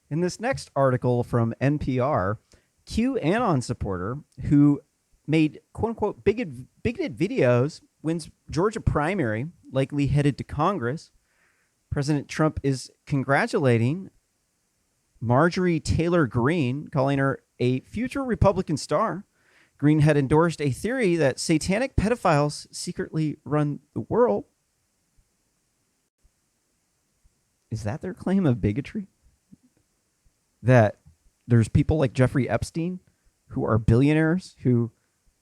In this next article from NPR, QAnon supporter who made quote-unquote bigoted videos wins Georgia primary, likely headed to Congress. President Trump is congratulating Marjorie Taylor Greene, calling her a future Republican star. Greene had endorsed a theory that satanic pedophiles secretly run the world. Is that their claim of bigotry? That there's people like Jeffrey Epstein who are billionaires who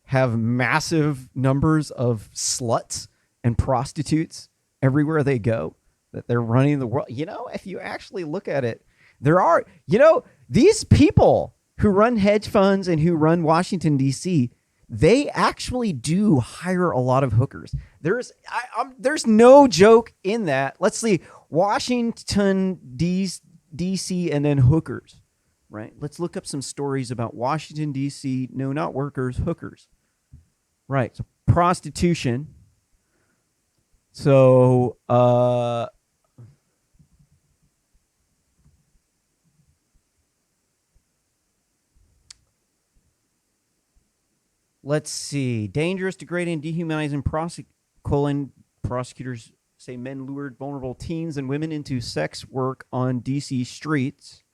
have massive numbers of sluts and prostitutes everywhere they go, that they're running the world. You know, if you actually look at it, there are, you know, these people who run hedge funds and who run Washington, D.C., they actually do hire a lot of hookers. There's no joke in that. Let's see, Washington, D.C., and then hookers, right? Let's look up some stories about Washington, D.C. No, not workers, hookers. Right, so prostitution. So, let's see. Dangerous, degrading, dehumanizing prosecutors say men lured vulnerable teens and women into sex work on D.C. streets.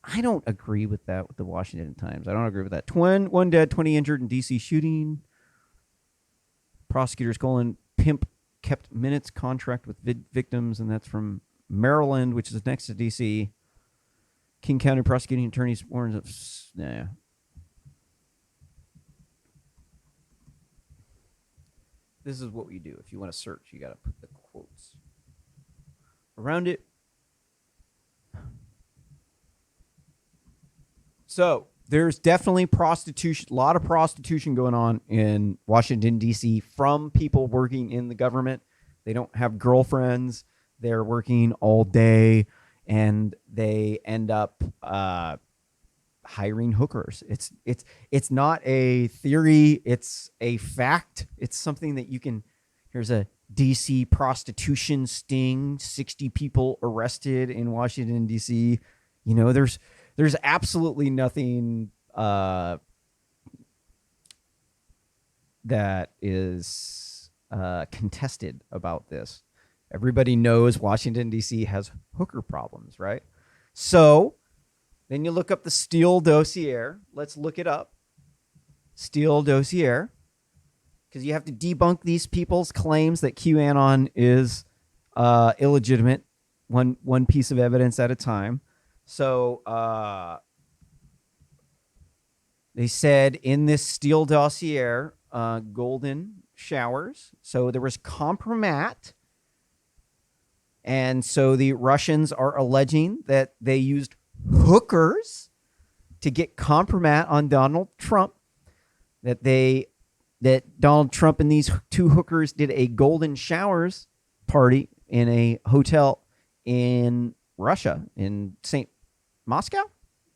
I don't agree with that with the Washington Times. I don't agree with that. One dead, 20 injured in D.C. shooting. Prosecutors pimp kept minutes contract with victims, and that's from Maryland, which is next to D.C. King County prosecuting attorneys warns of... Nah. This is what we do. If you want to search, you got to put the quotes around it. So there's definitely prostitution, a lot of prostitution going on in Washington, D.C. from people working in the government. They don't have girlfriends. They're working all day, and they end up hiring hookers. It's not a theory. It's a fact. It's something that you can. Here's a D.C. prostitution sting. 60 people arrested in Washington, D.C. You know, there's absolutely nothing that is contested about this. Everybody knows Washington, D.C. has hooker problems, right? So then you look up the Steele dossier. Let's look it up. Steele dossier. Because you have to debunk these people's claims that QAnon is illegitimate, one piece of evidence at a time. So they said in this Steele dossier, golden showers. So there was compromat. And so the Russians are alleging that they used hookers to get compromat on Donald Trump. That Donald Trump and these two hookers did a golden showers party in a hotel in Russia, in Moscow?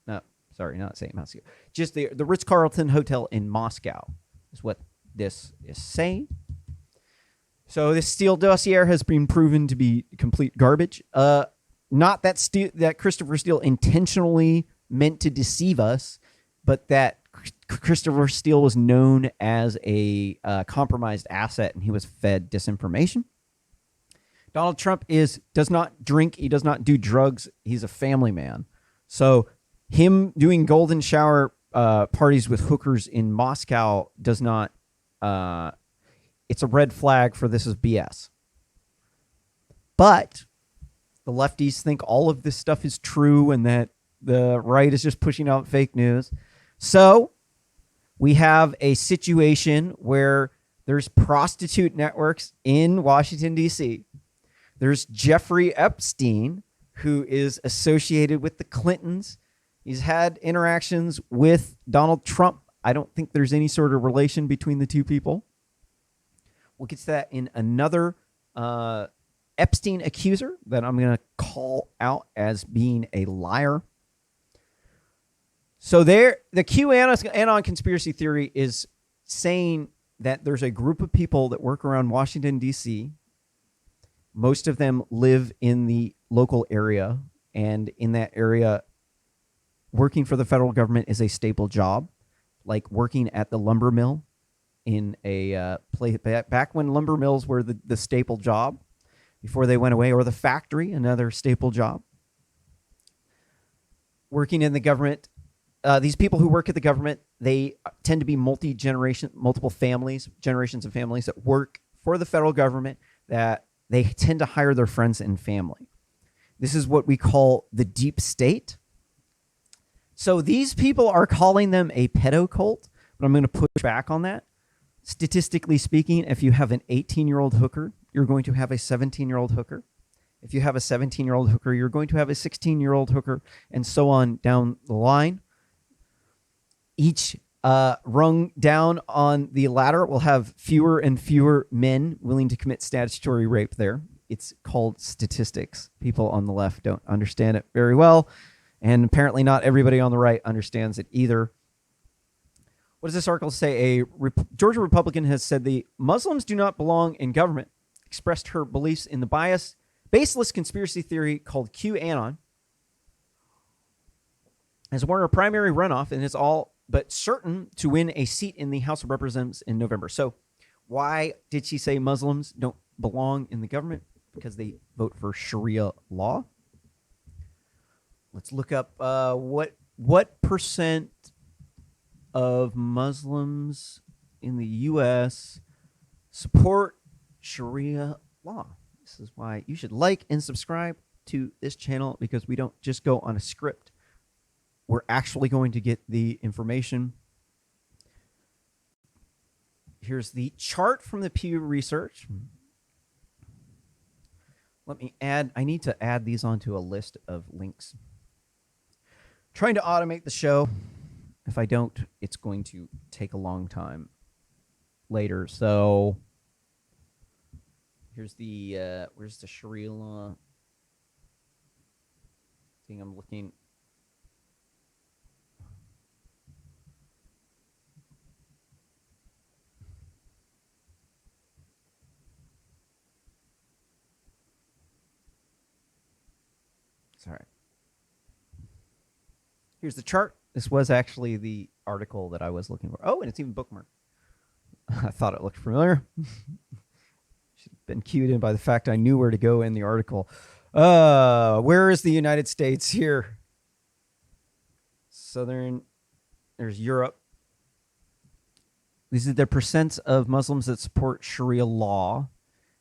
No, sorry, not St. Moscow. Just the Ritz-Carlton Hotel in Moscow is what this is saying. So this Steele dossier has been proven to be complete garbage. Not that Christopher Steele intentionally meant to deceive us, but that Christopher Steele was known as a compromised asset, and he was fed disinformation. Donald Trump does not drink. He does not do drugs. He's a family man. So him doing golden shower parties with hookers in Moscow does not... it's a red flag for this is BS. But the lefties think all of this stuff is true and that the right is just pushing out fake news. So we have a situation where there's prostitute networks in Washington, D.C. There's Jeffrey Epstein, who is associated with the Clintons. He's had interactions with Donald Trump. I don't think there's any sort of relation between the two people. We'll get to that in another Epstein accuser that I'm going to call out as being a liar. So the QAnon conspiracy theory is saying that there's a group of people that work around Washington, D.C., Most of them live in the local area, and in that area, working for the federal government is a staple job, like working at the lumber mill in a place back when lumber mills were the staple job before they went away, or the factory, another staple job. Working in the government, these people who work at the government, they tend to be multi-generation, multiple families, generations of families that work for the federal government, that they tend to hire their friends and family. This is what we call the deep state. So these people are calling them a pedo cult, but I'm going to push back on that. Statistically speaking, if you have an 18-year-old hooker, you're going to have a 17-year-old hooker. If you have a 17-year-old hooker, you're going to have a 16-year-old hooker, and so on down the line. Each rung down on the ladder will have fewer and fewer men willing to commit statutory rape there. It's called statistics. People on the left don't understand it very well, and apparently not everybody on the right understands it either. What does this article say? A Georgia Republican has said the Muslims do not belong in government, expressed her beliefs in the baseless conspiracy theory called QAnon, has won her primary runoff and is all but certain to win a seat in the House of Representatives in November. So why did she say Muslims don't belong in the government? Because they vote for Sharia law. Let's look up what percent of Muslims in the U.S. support Sharia law. This is why you should like and subscribe to this channel, because we don't just go on a script. We're actually going to get the information. Here's the chart from the Pew Research. I need to add these onto a list of links. Trying to automate the show. If I don't, it's going to take a long time later. So here's the where's the Sharia law thing I'm looking. Sorry. Here's the chart. This was actually the article that I was looking for. Oh, and it's even bookmarked. I thought it looked familiar. Should have been cued in by the fact I knew where to go in the article. Where is the United States here? There's Europe. These are the percents of Muslims that support Sharia law.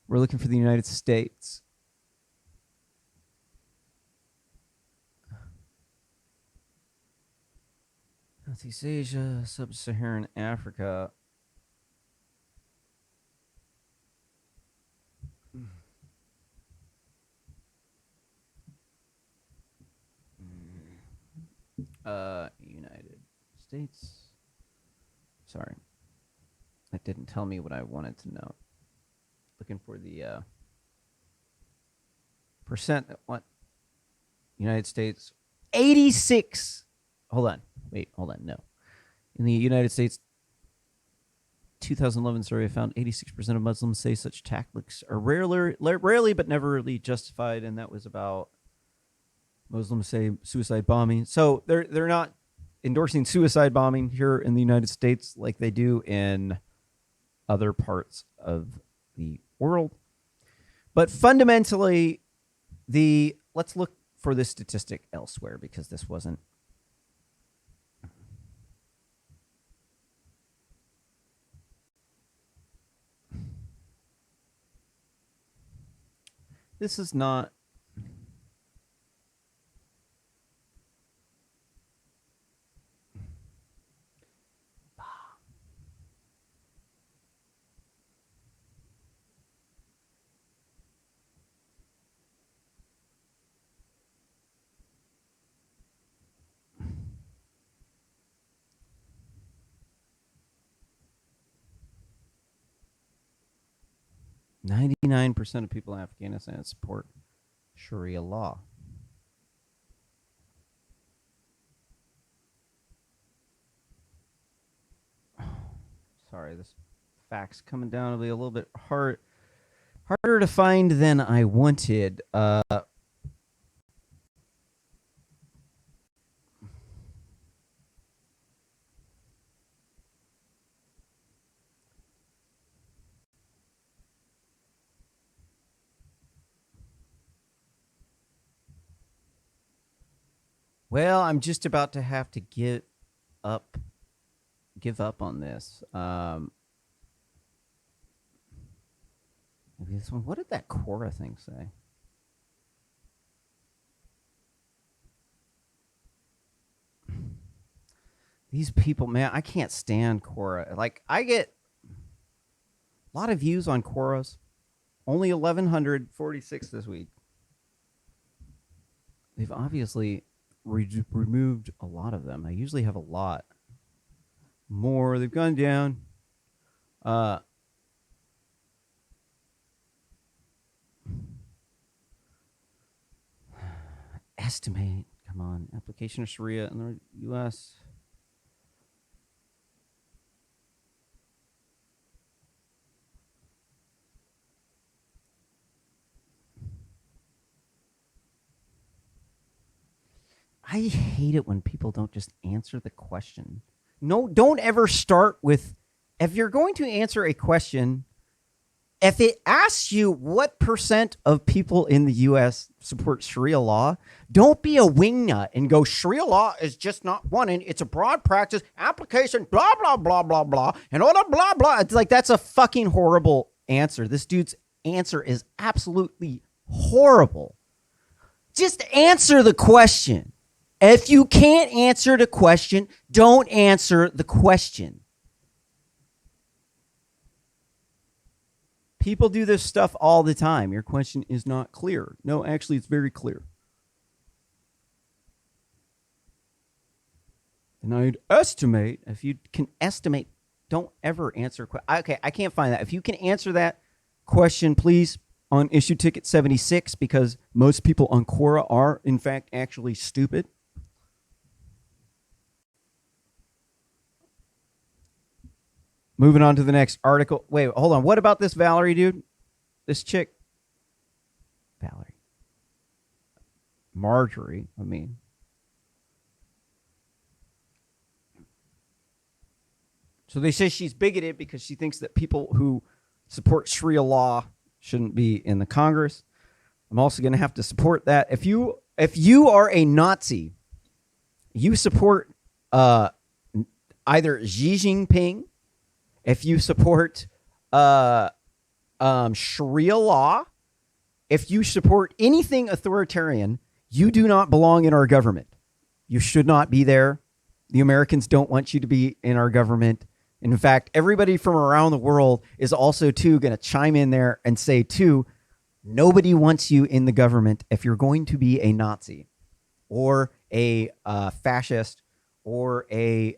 We're looking for the United States. Southeast Asia, Sub-Saharan Africa. United States. Sorry. That didn't tell me what I wanted to know. Looking for the percent. What? United States. 86. Hold on. No. In the United States, 2011 survey found 86% of Muslims say such tactics are rarely but never really justified, and that was about Muslims say suicide bombing. So they're not endorsing suicide bombing here in the United States like they do in other parts of the world. But fundamentally, let's look for this statistic elsewhere, because this wasn't. This is not. %99% of people in Afghanistan support Sharia law. Sorry, this fax coming down will be a little bit hard. Harder to find than I wanted. Well, I'm just about to have to give up on this. Maybe this one. What did that Quora thing say? These people, man, I can't stand Quora. Like, I get a lot of views on Quoras. Only 1,146 this week. They've obviously removed a lot of them. I usually have a lot more. They've gone down. Estimate. Come on. Application of Sharia in the U.S. I hate it when people don't just answer the question. No, don't ever start with, if you're going to answer a question, if it asks you what % of people in the U.S. support Sharia law, don't be a wingnut and go, Sharia law is just not one, and it's a broad practice, application, blah, blah, blah, blah, blah, and all the blah, blah. It's like, that's a fucking horrible answer. This dude's answer is absolutely horrible. Just answer the question. If you can't answer the question, don't answer the question. People do this stuff all the time. Your question is not clear. No, actually, it's very clear. And I'd estimate. If you can estimate, don't ever answer. Okay, I can't find that. If you can answer that question, please, on issue ticket 76, because most people on Quora are, in fact, actually stupid. Moving on to the next article. Wait, hold on. What about this Valerie, dude? This chick. Valerie. Marjorie, I mean. So they say she's bigoted because she thinks that people who support Sharia law shouldn't be in the Congress. I'm also going to have to support that. If you are a Nazi, you support either Xi Jinping. If you support Sharia law, if you support anything authoritarian, you do not belong in our government. You should not be there. The Americans don't want you to be in our government. In fact, everybody from around the world is also, too, going to chime in there and say, too, nobody wants you in the government if you're going to be a Nazi or a fascist or a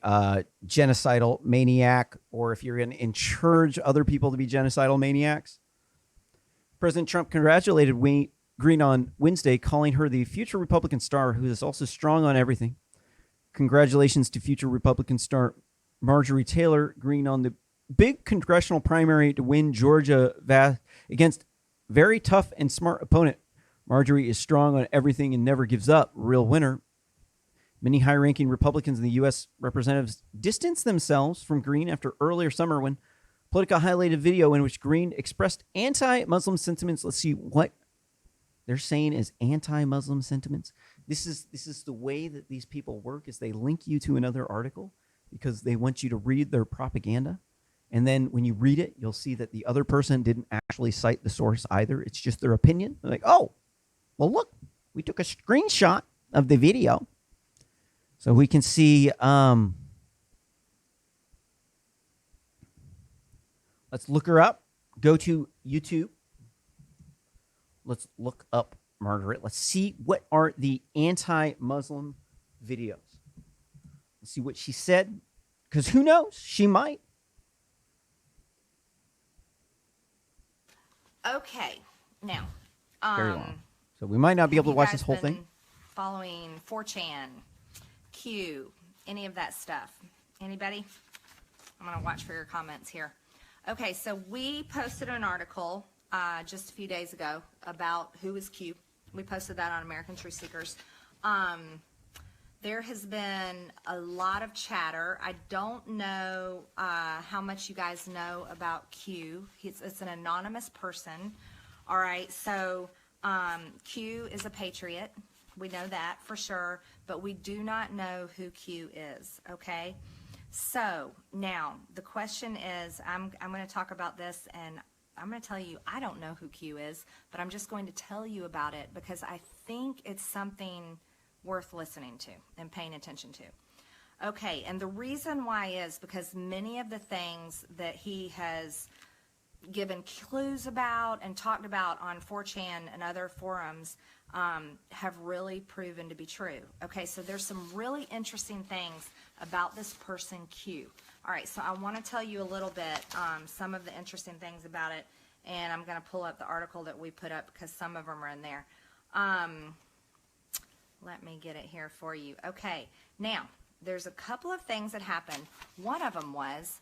genocidal maniac, or if you're going to encourage other people to be genocidal maniacs. President Trump congratulated Green on Wednesday, calling her the future Republican star who is also strong on everything. Congratulations to future Republican star Marjorie Taylor Greene on the big congressional primary to win Georgia against very tough and smart opponent. Marjorie is strong on everything and never gives up. Real winner. Many high-ranking Republicans in the U.S. Representatives distanced themselves from Green after earlier summer when Politico highlighted a video in which Green expressed anti-Muslim sentiments. Let's see what they're saying is anti-Muslim sentiments. This is the way that these people work, is they link you to another article because they want you to read their propaganda. And then when you read it, you'll see that the other person didn't actually cite the source either. It's just their opinion. They're like, oh, well, look, we took a screenshot of the video. So we can see, let's look her up. Go to YouTube. Let's look up Margaret. Let's see what are the anti-Muslim videos. Let's see what she said, because who knows? She might. Okay, now. Very long. So we might not be able to watch this whole thing. Following 4chan, Q, any of that stuff? Anybody? I'm going to watch for your comments here. Okay, so we posted an article just a few days ago about who is Q. We posted that on American Truth Seekers. There has been a lot of chatter. I don't know how much you guys know about Q. It's an anonymous person. All right, so Q is a patriot. We know that for sure, but we do not know who Q is, okay? So now the question is, I'm going to talk about this, and I'm going to tell you I don't know who Q is, but I'm just going to tell you about it because I think it's something worth listening to and paying attention to. Okay, and the reason why is because many of the things that he has given clues about and talked about on 4chan and other forums have really proven to be true. Okay, so there's some really interesting things about this person Q. All right, so I want to tell you a little bit some of the interesting things about it, and I'm going to pull up the article that we put up because some of them are in there. Let me get it here for you. Okay, now there's a couple of things that happened. One of them was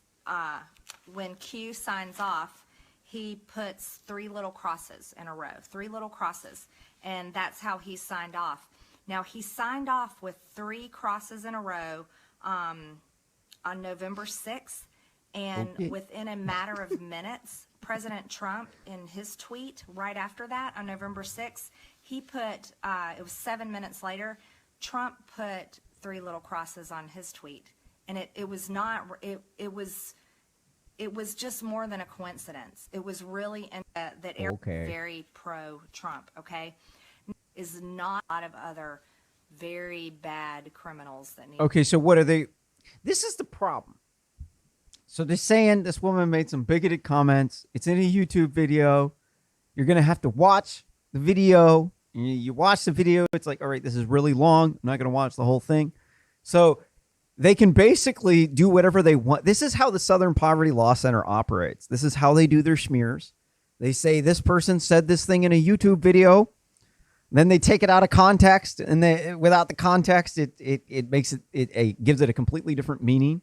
when Q signs off, he puts 3 little crosses in a row, 3 little crosses, and that's how he signed off. Now, he signed off with 3 crosses in a row on November 6th, and within a matter of minutes, President Trump, in his tweet right after that on November 6th, he put, it was 7 minutes later, Trump put 3 little crosses on his tweet. And it was not, it was just more than a coincidence. It was really that Eric very pro-Trump, okay? Is not a lot of other very bad criminals that need. Okay, so what are they? This is the problem. So they're saying this woman made some bigoted comments. It's in a YouTube video. You're going to have to watch the video. You watch the video. It's like, all right, this is really long. I'm not going to watch the whole thing. So they can basically do whatever they want. This is how the Southern Poverty Law Center operates. This is how they do their smears. They say this person said this thing in a YouTube video. Then they take it out of context, and without the context, it makes it gives it a completely different meaning.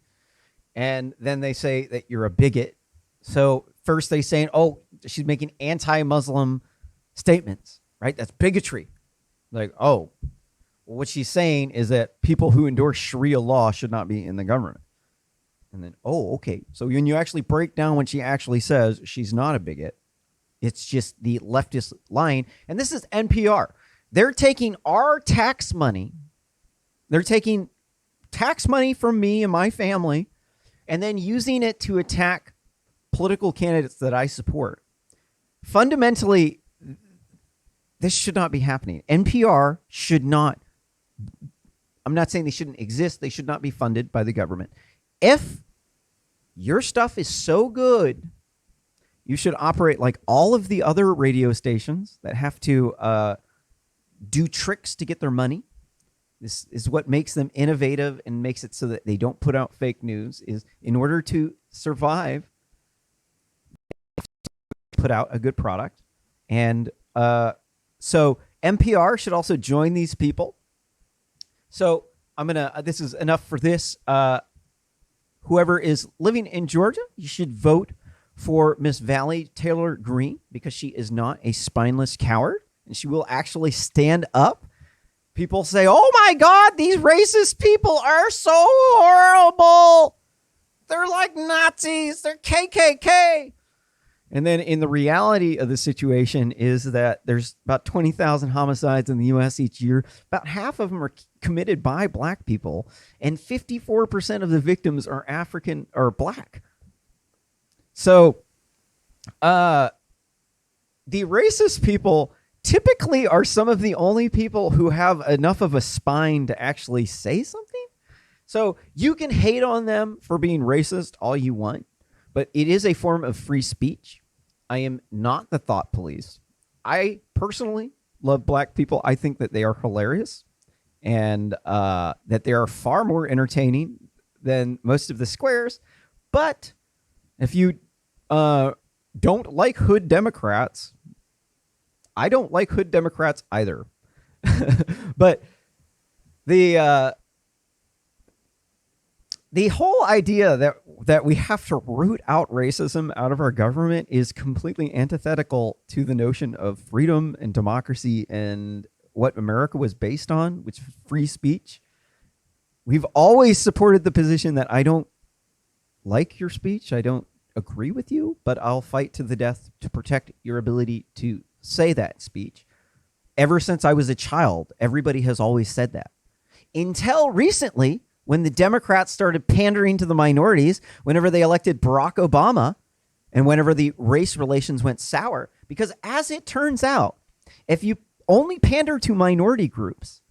And then they say that you're a bigot. So first they saying, oh, she's making anti-Muslim statements, right? That's bigotry. Like, oh, well, what she's saying is that people who endorse Sharia law should not be in the government. And then, oh, okay. So when you actually break down what she actually says, she's not a bigot. It's just the leftist line. And this is NPR. They're taking our tax money. They're taking tax money from me and my family and then using it to attack political candidates that I support. Fundamentally, this should not be happening. NPR should not, I'm not saying they shouldn't exist. They should not be funded by the government. If your stuff is so good, you should operate like all of the other radio stations that have to do tricks to get their money. This is what makes them innovative and makes it so that they don't put out fake news. Is in order to survive, put out a good product. And so NPR should also join these people. So I'm going to, this is enough for this. Whoever is living in Georgia, you should vote for Miss Valley Taylor Greene because she is not a spineless coward and she will actually stand up. People say, oh my God, these racist people are so horrible. They're like Nazis. They're KKK. And then in the reality of the situation is that there's about 20,000 homicides in the U.S. each year. About half of them are committed by black people. And 54% of the victims are African or black. So the racist people typically are some of the only people who have enough of a spine to actually say something. So you can hate on them for being racist all you want, but it is a form of free speech. I am not the thought police. I personally love black people. I think that they are hilarious and that they are far more entertaining than most of the squares. But if you don't like hood Democrats, I don't like hood Democrats either. But the whole idea that that we have to root out racism out of our government is completely antithetical to the notion of freedom and democracy and what America was based on, which is free speech. We've always supported the position that I don't like your speech, I don't agree with you, but I'll fight to the death to protect your ability to say that speech. Ever since I was a child, everybody has always said that. Until recently, when the Democrats started pandering to the minorities, whenever they elected Barack Obama, and whenever the race relations went sour. Because as it turns out, if you only pander to minority groups,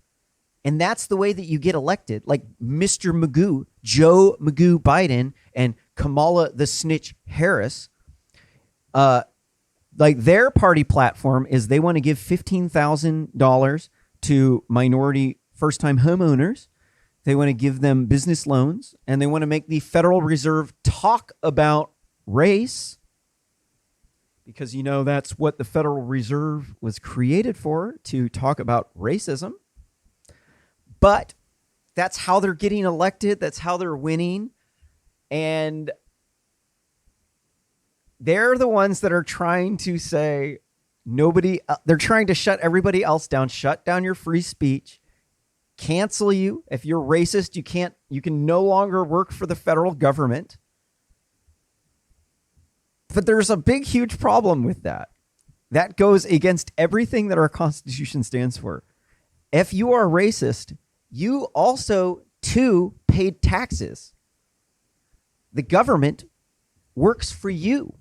and that's the way that you get elected, like Mr. Magoo, Joe Magoo Biden, and Kamala the Snitch Harris, like their party platform is they want to give $15,000 to minority first-time homeowners. They want to give them business loans, and they want to make the Federal Reserve talk about race, because, you know, that's what the Federal Reserve was created for, to talk about racism. But that's how they're getting elected. That's how they're winning. And they're the ones that are trying to say they're trying to shut everybody else down, shut down your free speech, cancel you. If you're racist, you can no longer work for the federal government. But there's a big, huge problem with that. That goes against everything that our Constitution stands for. If you are racist, you also, too, paid taxes. The government works for you.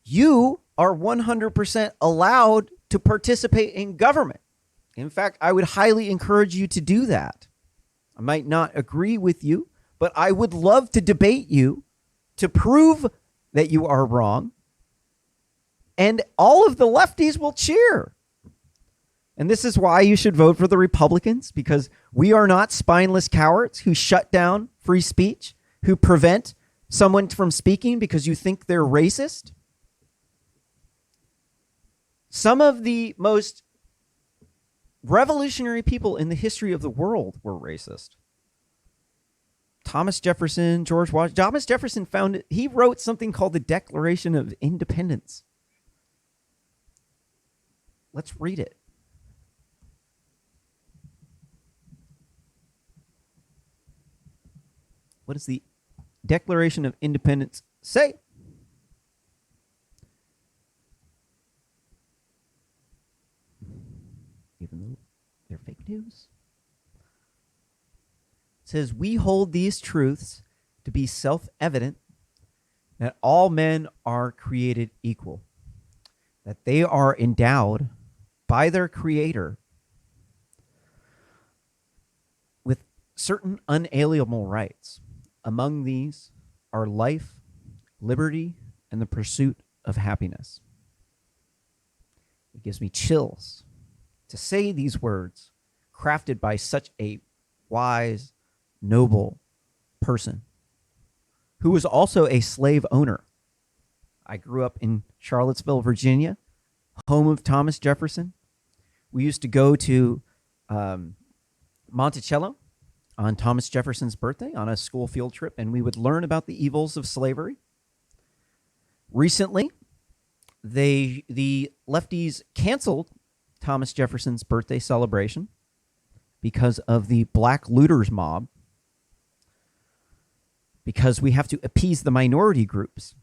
You are 100% allowed to participate in government. In fact, I would highly encourage you to do that. I might not agree with you, but I would love to debate you to prove that you are wrong. And all of the lefties will cheer. And this is why you should vote for the Republicans, because we are not spineless cowards who shut down free speech, who prevent someone from speaking because you think they're racist. Some of the most revolutionary people in the history of the world were racist. Thomas Jefferson, George Washington. Thomas Jefferson he wrote something called the Declaration of Independence. Let's read it. What does the Declaration of Independence say? Even though they're fake news. It says, we hold these truths to be self-evident, that all men are created equal, that they are endowed by their Creator with certain unalienable rights. Among these are life, liberty, and the pursuit of happiness. It gives me chills to say these words, crafted by such a wise, noble person who was also a slave owner. I grew up in Charlottesville, Virginia, home of Thomas Jefferson. We used to go to Monticello on Thomas Jefferson's birthday on a school field trip, and we would learn about the evils of slavery. Recently, the lefties canceled Thomas Jefferson's birthday celebration because of the black looters mob, because we have to appease the minority groups.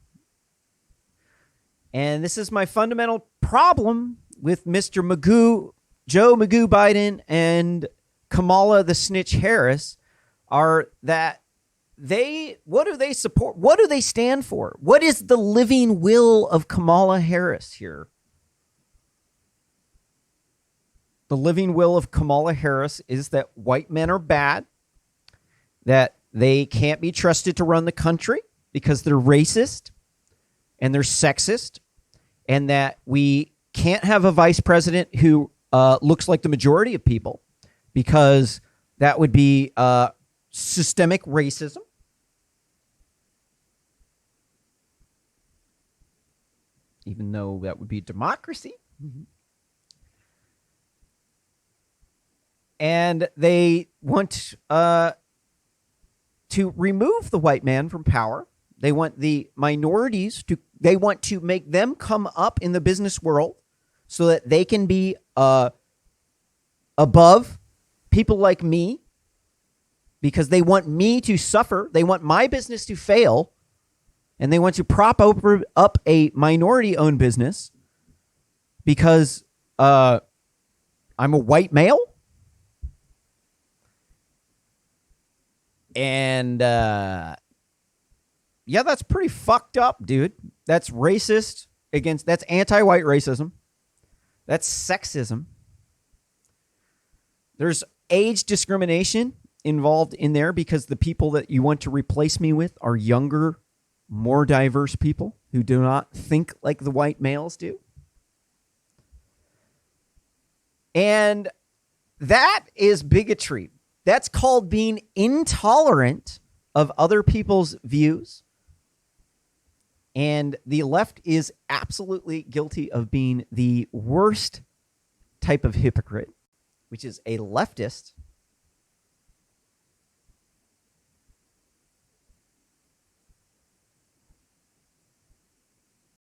And this is my fundamental problem with Mr. Magoo, Joe Magoo Biden, and Kamala the Snitch Harris, are that what do they support? What do they stand for? What is the living will of Kamala Harris here? The living will of Kamala Harris is that white men are bad, that they can't be trusted to run the country because they're racist and they're sexist, and that we can't have a vice president who looks like the majority of people, because that would be systemic racism. Even though that would be democracy. Mm-hmm. And they want to remove the white man from power. They want the minorities they want to make them come up in the business world so that they can be above people like me, because they want me to suffer. They want my business to fail, and they want to prop up a minority-owned business because I'm a white male. And yeah, that's pretty fucked up, dude. That's racist that's anti-white racism. That's sexism. There's age discrimination involved in there because the people that you want to replace me with are younger, more diverse people who do not think like the white males do. And that is bigotry. That's called being intolerant of other people's views. And the left is absolutely guilty of being the worst type of hypocrite, which is a leftist